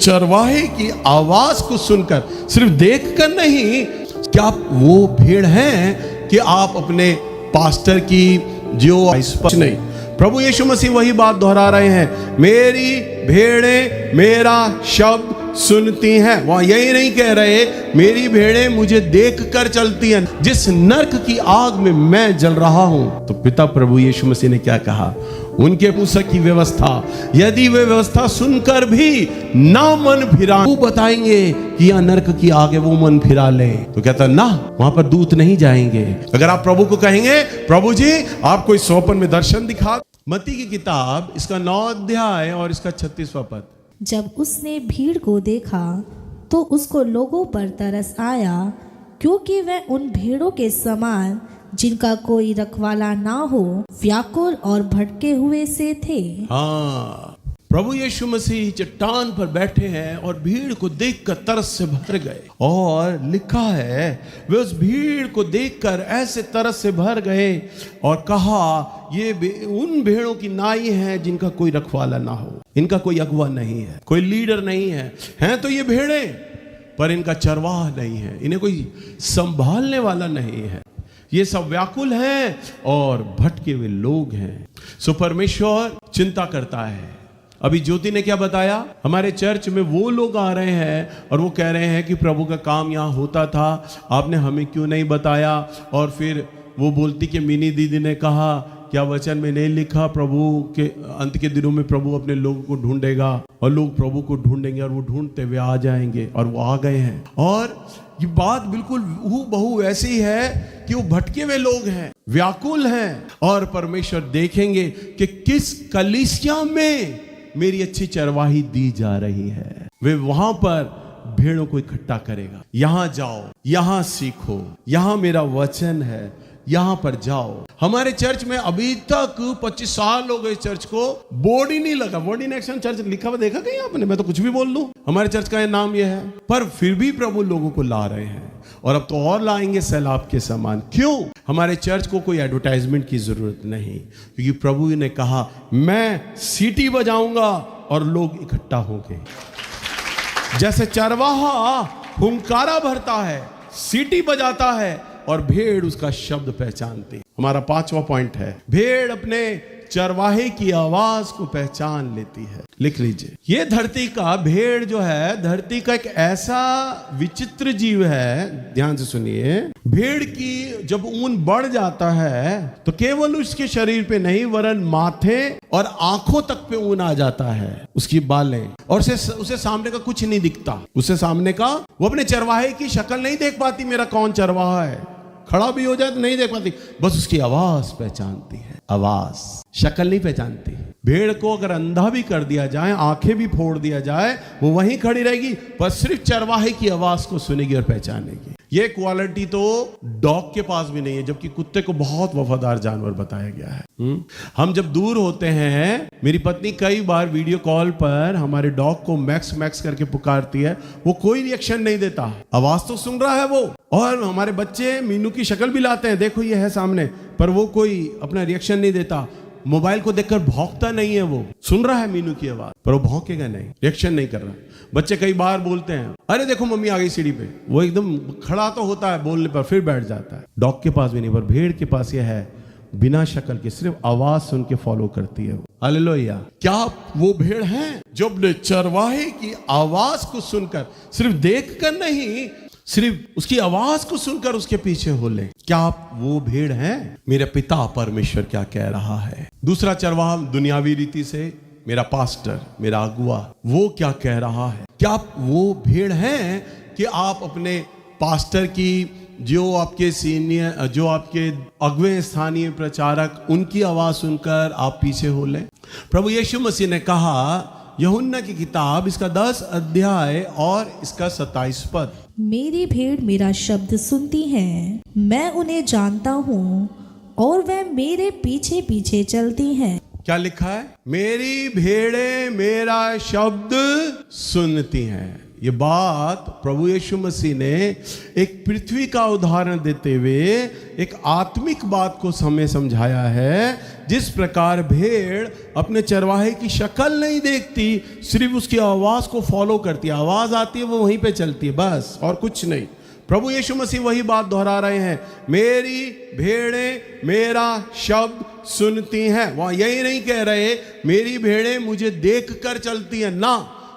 चरवाहे की आवाज को सुनकर, सिर्फ देखकर नहीं, क्या आप वो भेड़ हैं कि आप अपने पास्टर की जो स्पष्ट नहीं। प्रभु यीशु मसीह वही बात दोहरा रहे हैं, मेरी भेड़ें मेरा शब्द सुनती हैं। वहां यही नहीं कह रहे मेरी भेड़ें मुझे देखकर चलती हैं। जिस नरक की आग में मैं जल रहा हूं, तो पिता प्रभु यीशु मसीह ने क्या कहा, उनके मूसा की व्यवस्था, यदि वे व्यवस्था सुनकर भी ना मन फिरा, वो बताएंगे कि यह नरक की आग है, वो मन फिरा ले, तो कहता ना, वहां पर दूत नहीं जाएंगे। अगर आप प्रभु को कहेंगे, प्रभु जी आप कोई स्वप्न में दर्शन दिखा। मत्ती की किताब इसका 9 अध्याय और इसका 36वां पद। जब उसने भीड़ को देखा तो उसको लोगों पर तरस आया, क्योंकि वह उन भीड़ों के समान जिनका कोई रखवाला ना हो, व्याकुल और भटके हुए से थे। हाँ, प्रभु यीशु मसीह चट्टान पर बैठे हैं और भीड़ को देखकर तरस से भर गए। और लिखा है वे उस भीड़ को देखकर ऐसे तरस से भर गए और कहा, ये उन भेड़ों की नाई है जिनका कोई रखवाला ना हो, इनका कोई अगुवा नहीं है, कोई लीडर नहीं है, हैं तो ये भेड़ें पर इनका चरवाह नहीं है, इन्हें कोई संभालने वाला नहीं है, ये सब व्याकुल हैं और भटके हुए लोग हैं। सो परमेश्वर चिंता करता है। अभी ज्योति ने क्या बताया, हमारे चर्च में वो लोग आ रहे हैं और वो कह रहे हैं कि प्रभु का काम यहाँ होता था, आपने हमें क्यों नहीं बताया। और फिर वो बोलती कि मिनी दीदी ने कहा, क्या वचन में नहीं लिखा प्रभु के अंत के दिनों में प्रभु अपने लोगों को ढूंढेगा और लोग प्रभु को ढूंढेंगे और वो ढूंढते हुए आ जाएंगे, और वो आ गए हैं। और ये बात बिल्कुल हूबहू ऐसी है कि वो भटके हुए लोग हैं, व्याकुल हैं, और परमेश्वर देखेंगे कि किस कलीसिया में मेरी अच्छी चरवाही दी जा रही है, वे वहां पर भेड़ों को इकट्ठा करेगा। यहां जाओ, यहां सीखो, यहां मेरा वचन है, यहां पर जाओ। हमारे चर्च में अभी तक 25 साल हो गए चर्च को, बोर्ड ही नहीं लगा। वर्ड इन एक्शन चर्च लिखा हुआ देखा कहीं आपने? मैं तो कुछ भी बोल लूं, हमारे चर्च का नाम यह है, पर फिर भी प्रभु लोगों को ला रहे हैं, और अब तो और लाएंगे सैलाब के समान। क्यों? हमारे चर्च को कोई एडवर्टाइजमेंट की जरूरत नहीं, क्योंकि प्रभु ने कहा मैं सीटी बजाऊंगा और लोग इकट्ठा होंगे। जैसे चरवाहा हुंकारा भरता है, सीटी बजाता है, और भेड़ उसका शब्द पहचानती। हमारा 5वां पॉइंट है, भेड़ अपने चरवाहे की आवाज को पहचान लेती है। लिख लीजिए, ये धरती का भेड़ जो है, धरती का एक ऐसा विचित्र जीव है, ध्यान से सुनिए। भेड़ की जब ऊन बढ़ जाता है तो केवल उसके शरीर पे नहीं, वरन माथे और आंखों तक पे ऊन आ जाता है, उसकी बालें, और उसे सामने का कुछ नहीं दिखता। उसे सामने का, वो अपने चरवाहे की शक्ल नहीं देख पाती, मेरा कौन चरवाहा है, खड़ा भी हो जाए तो नहीं देख पाती, बस उसकी आवाज पहचानती है। आवाज, शक्ल नहीं पहचानती। भेड़ को अगर अंधा भी कर दिया जाए, आंखें भी फोड़ दिया जाए, वो वहीं खड़ी रहेगी, पर सिर्फ चरवाहे की आवाज को सुनेगी और पहचानेगी। ये क्वालिटी तो डॉग के पास भी नहीं है, जबकि कुत्ते को बहुत वफादार जानवर बताया गया है। हम जब दूर होते हैं, मेरी पत्नी कई बार वीडियो कॉल पर हमारे डॉग को मैक्स मैक्स करके पुकारती है, वो कोई रिएक्शन नहीं देता, आवाज तो सुन रहा है वो। और हमारे बच्चे मीनू की शक्ल भी लाते हैं, देखो ये है सामने, पर वो कोई अपना रिएक्शन नहीं देता। मोबाइल को देखकर भौंकता नहीं है, वो सुन रहा है मीनू की आवाज, पर वो भौंकेगा नहीं, रिएक्शन नहीं कर रहा। बच्चे कई बार बोलते हैं, अरे देखो मम्मी आ गई सीढ़ी पे, वो एकदम खड़ा तो होता है बोलने पर, फिर बैठ जाता है। डॉग के पास भी नहीं, पर भेड़ के पास यह है, बिना शक्ल के सिर्फ आवाज सुन के फॉलो करती है। हालेलुया। क्या वो भेड़ हैं जो अपने चरवाहे की आवाज को सुनकर, सिर्फ देखकर नहीं, सिर्फ उसकी आवाज को सुनकर उसके पीछे हो ले? क्या आप वो भेड़ हैं? मेरे पिता परमेश्वर क्या कह रहा है? दूसरा चरवाहा दुनियावी रीति से, मेरा पास्टर, मेरा अगुआ, वो क्या कह रहा है? क्या आप वो भेड़ हैं कि आप अपने पास्टर की, जो आपके सीनियर, जो आपके अगुए स्थानीय प्रचारक, उनकी आवाज सुनकर आप पीछे हो ले? प्रभु यीशु मसीह ने कहा, यूहन्ना की किताब इसका 10 अध्याय और इसका 27 पद, मेरी भेड़ मेरा शब्द सुनती है, मैं उन्हें जानता हूँ और वह मेरे पीछे पीछे चलती हैं। क्या लिखा है? मेरी भेड़ें मेरा शब्द सुनती हैं। ये बात प्रभु यीशु मसीह ने एक पृथ्वी का उदाहरण देते हुए एक आत्मिक बात को हमें समझाया है। जिस प्रकार भेड़ अपने चरवाहे की शक्ल नहीं देखती, सिर्फ उसकी आवाज को फॉलो करती है, आवाज आती है वो वहीं पे चलती है, बस और कुछ नहीं। प्रभु यीशु मसीह वही बात दोहरा रहे हैं, मेरी भेड़ें मेरा शब्द सुनती हैं। वहां यही नहीं कह रहे मेरी भेड़ें मुझे देख कर चलती हैं, ना,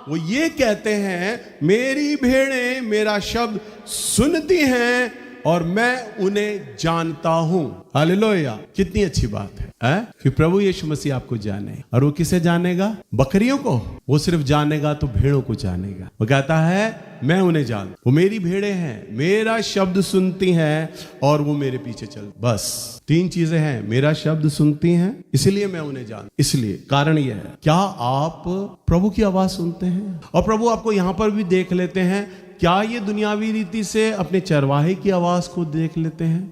वो ये कहते हैं मेरी भेड़ें मेरा शब्द सुनती हैं और मैं उन्हें जानता हूं। हालेलुया, कितनी अच्छी बात है कि प्रभु यीशु मसीह आपको जाने। और वो किसे जानेगा? बकरियों को। वो सिर्फ जानेगा तो भेड़ों को जानेगा। वो कहता है मैं उन्हें जानता, वो मेरी भेड़ें हैं, मेरा शब्द सुनती हैं और वो मेरे पीछे चल। बस 3 चीजें हैं, मेरा शब्द सुनती हैं, इसलिए मैं उन्हें जानता। इसलिए कारण यह है, क्या आप प्रभु की आवाज सुनते हैं? और प्रभु आपको यहां पर भी देख लेते हैं। क्या ये दुनियावी रीति से अपने चरवाहे की आवाज को देख लेते हैं?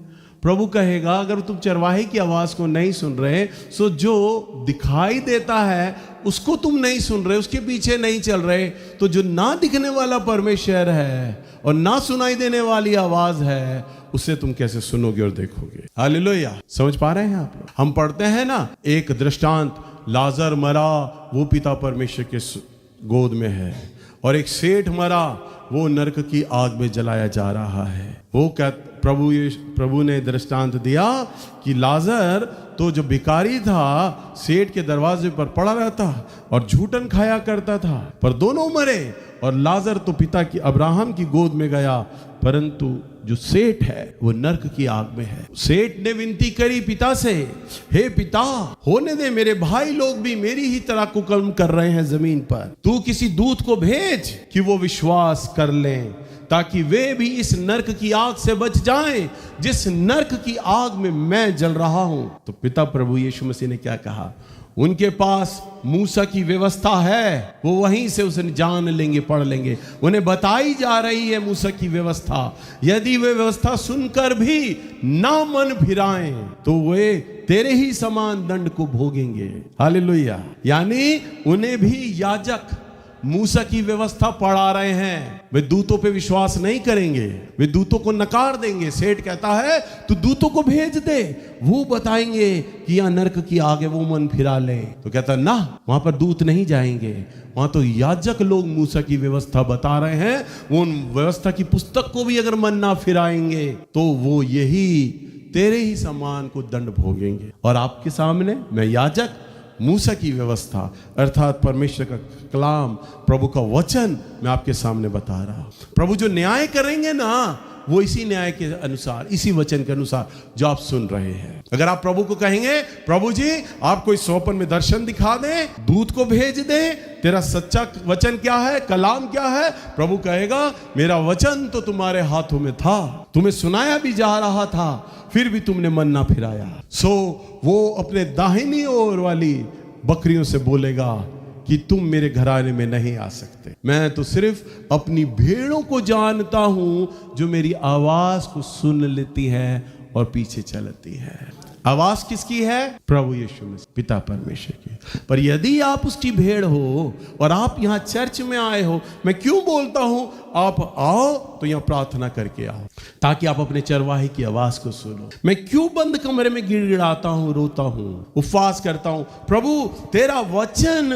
प्रभु कहेगा अगर तुम चरवाहे की आवाज को नहीं सुन रहे, सो जो दिखाई देता है उसको तुम नहीं सुन रहे, उसके पीछे नहीं चल रहे, तो जो ना दिखने वाला परमेश्वर है और ना सुनाई देने वाली आवाज है, उससे तुम कैसे सुनोगे और देखोगे? हालेलुया, समझ पा रहे हैं आप लोग? हम पढ़ते हैं ना एक दृष्टांत, लाजर मरा, वो पिता परमेश्वर के गोद में है, और एक सेठ मरा, वो नरक की आग में जलाया जा रहा है। वो प्रभु ने दृष्टांत दिया कि लाजर तो जो भिखारी था, सेठ के दरवाजे पर पड़ा रहता और झूठन खाया करता था, पर दोनों मरे। और लाजर तो पिता की अब्राहम की गोद में गया, परंतु जो सेठ है वो नरक की आग में है। सेठ ने विनती करी पिता से, हे पिता, होने दे, मेरे भाई लोग भी मेरी ही तरह कुकर्म कर रहे हैं जमीन पर। तू किसी दूत को भेज कि वो विश्वास कर लें, ताकि वे भी इस नरक की आग से बच जाएं, जिस नरक की आग में मैं जल रहा हूं। तो पिता प्रभु यीशु मसीह ने क्या कहा? उनके पास मूसा की व्यवस्था है, वो वहीं से उसे जान लेंगे, पढ़ लेंगे। उन्हें बताई जा रही है मूसा की व्यवस्था। यदि वे व्यवस्था सुनकर भी ना मन फिराएं, तो वे तेरे ही समान दंड को भोगेंगे। हालेलुया, यानी उन्हें भी याजक मूसा की व्यवस्था पढ़ा रहे हैं, वे दूतों पे विश्वास नहीं करेंगे, वे दूतों को नकार देंगे। सेठ कहता है तू दूतों को भेज दे, वो बताएंगे कि यहाँ नरक की आग है, वो मन फिरा ले। तो कहता ना, वहां पर दूत नहीं जाएंगे, वहां तो याजक लोग मूसा की व्यवस्था बता रहे हैं। वो उन व्यवस्था की पुस्तक को भी अगर मन ना फिराएंगे, तो वो यही तेरे ही समान को दंड भोगेंगे। और आपके सामने मैं याजक मूसा की व्यवस्था अर्थात परमेश्वर का कलाम, प्रभु का वचन मैं आपके सामने बता रहा। प्रभु जो न्याय करेंगे ना, वो इसी न्याय के अनुसार, इसी वचन के अनुसार जो आप सुन रहे हैं। अगर आप प्रभु को कहेंगे प्रभु जी आपको इस स्वप्न में दर्शन दिखा दें, दूत को भेज दें, तेरा सच्चा वचन क्या है, कलाम क्या है, प्रभु कहेगा मेरा वचन तो तुम्हारे हाथों में था, तुम्हें सुनाया भी जा रहा था, फिर भी तुमने मन ना फिराया। सो वो अपने दाहिनी ओर वाली बकरियों से बोलेगा कि तुम मेरे घराने में नहीं आ सकते, मैं तो सिर्फ अपनी भेड़ों को जानता हूं जो मेरी आवाज को सुन लेती है और पीछे चलती है। आवाज किसकी है? प्रभु यीशु मसीह, पिता परमेश्वर की। पर यदि आप उसकी भेड़ हो और आप यहाँ चर्च में आए हो, मैं क्यों बोलता हूं आप आओ तो यहाँ प्रार्थना करके आओ, ताकि आप अपने चरवाहे की आवाज को सुनो। मैं क्यों बंद कमरे में गिड़गिड़ाता हूं, रोता हूं, उपवास करता हूं? प्रभु तेरा वचन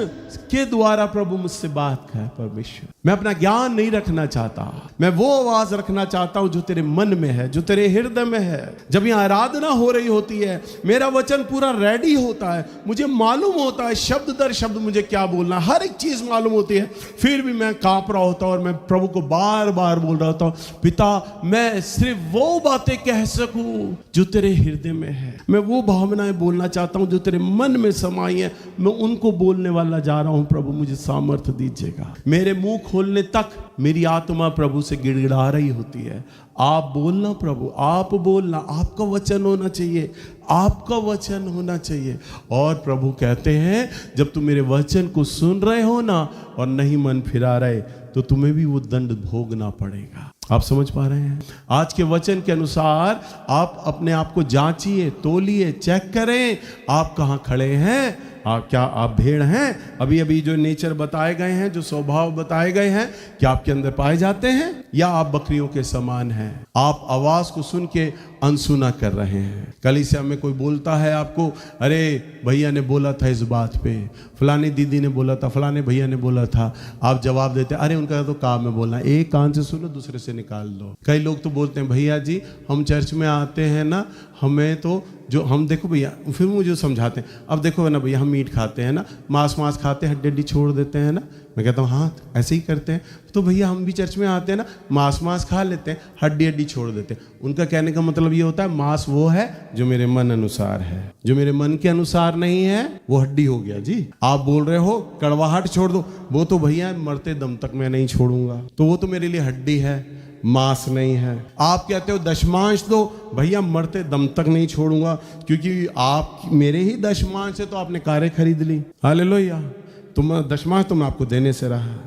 के द्वारा प्रभु मुझसे बात कर। परमेश्वर, मैं अपना ज्ञान नहीं रखना चाहता, मैं वो आवाज रखना चाहता हूं जो तेरे मन में है, जो तेरे हृदय में है। जब यहाँ आराधना हो रही होती है, मेरा वचन पूरा रेडी होता है, मुझे मालूम होता है शब्द दर शब्द मुझे क्या बोलना, हर एक चीज मालूम होती है, फिर भी मैं कांप रहा होता हूं और मैं प्रभु को बार बार बोल रहा होता हूं, पिता मैं सिर्फ वो बातें कह सकूं जो तेरे हृदय में है, मैं वो भावनाएं बोलना चाहता हूं जो तेरे मन में समाई है, मैं उनको बोलने वाला जा रहा हूं। प्रभु मुझे सामर्थ्य दीजिएगा। मेरे मुंह खोलने तक मेरी आत्मा प्रभु से गिड़गिड़ा रही होती है। आप बोलना प्रभु, आप बोलना, आपका वचन होना चाहिए, आपका वचन होना चाहिए। और प्रभु कहते हैं जब तुम मेरे वचन को सुन रहे हो ना और नहीं मन फिरा रहे, तो तुम्हें भी वो दंड भोगना पड़ेगा। आप समझ पा रहे हैं? आज के वचन के अनुसार आप अपने आप को जांचिए, तोलिए, चेक करें आप कहाँ खड़े हैं। क्या आप भेड़ हैं? अभी अभी जो नेचर बताए गए हैं, जो स्वभाव बताए गए हैं, क्या आपके अंदर पाए जाते हैं, या आप बकरियों के समान हैं? आप आवाज को सुन के अनसुना कर रहे हैं। कलीसिया में कोई बोलता है आपको, अरे भैया ने बोला था इस बात पे, फलानी दीदी ने बोला था, फलाने भैया ने बोला था, आप जवाब देते अरे उनका तो काम है बोलना, एक कान से सुनो दूसरे से निकाल दो। कई लोग तो बोलते हैं भैया जी हम चर्च में आते हैं ना, हमें तो जो हम देखो भैया, फिर मुझे समझाते हैं, अब देखो ना भैया हम मीट खाते हैं ना, मांस खाते हैं, हड्डी हड्डी छोड़ देते हैं ना। मैं कहता हूँ हाँ ऐसे ही करते हैं। तो भैया हम भी चर्च में आते हैं ना, मांस खा लेते हैं, हड्डी हड्डी छोड़ देते हैं। उनका कहने का मतलब ये होता है मांस वो है जो मेरे मन अनुसार है, जो मेरे मन के अनुसार नहीं है वो हड्डी हो गया जी। आप बोल रहे हो कड़वाहट छोड़ दो, वो तो भैया मरते दम तक मैं नहीं छोड़ूंगा, तो वो तो मेरे लिए हड्डी है, मांस नहीं है। आप कहते हो दशमांश दो, भैया मरते दम तक नहीं छोड़ूंगा, क्योंकि आप मेरे ही दशमांश से तो आपने कारें खरीद ली। हालेलुया। तुम दशमांश तो मैं आपको देने से रहा।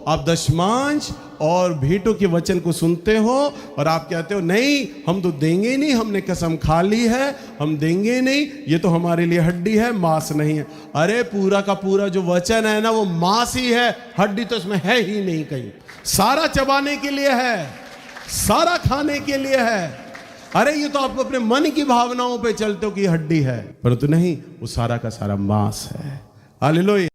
आप दशमांश और भेंटों के वचन को सुनते हो और आप कहते हो नहीं हम तो देंगे नहीं, हमने कसम खा ली है, हम देंगे नहीं, ये तो हमारे लिए हड्डी है, मांस नहीं है। अरे पूरा का पूरा जो वचन है ना वो मांस ही है, हड्डी तो इसमें है ही नहीं कहीं। सारा चबाने के लिए है, सारा खाने के लिए है। अरे ये तो आप अपने मन की भावनाओं पे चलते हो कि हड्डी है, परंतु नहीं, वो सारा का सारा मांस है। हालेलुया।